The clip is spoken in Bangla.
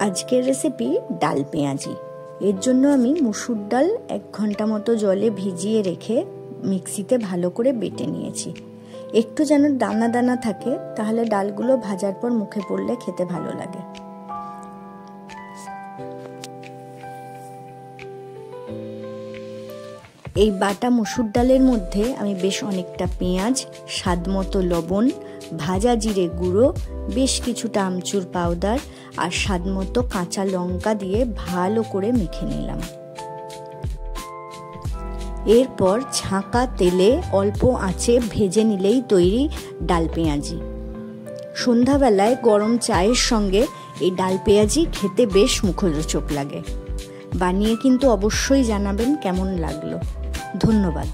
আজকের রেসিপি ডাল পেঁয়াজি। এর জন্য আমি মুসুর ডাল 1 ঘন্টা মতো জলে ভিজিয়ে রেখে মিক্সিতে ভালো করে বেটে নিয়েছি। একটু যেন দানা দানা থাকে, তাহলে ডালগুলো ভাজার পর মুখে পড়লে খেতে ভালো লাগে। এই বাটা মুসুর ডালের মধ্যে আমি বেশ অনেকটা পেঁয়াজ, স্বাদ মতো লবণ, ভাজা জিরে গুঁড়ো, বেশ কিছুটা আমচুর পাউডার আর স্বাদ মতো কাঁচা লঙ্কা দিয়ে ভালো করে মেখে নিলাম। এরপর ছাঁকা তেলে অল্প আঁচে ভেজে নিলেই তৈরি ডাল পেঁয়াজি। সন্ধ্যাবেলায় গরম চায়ের সঙ্গে এই ডাল পেঁয়াজি খেতে বেশ মুখরোচক লাগে। বানিয়ে কিন্তু অবশ্যই জানাবেন কেমন লাগলো। ধন্যবাদ।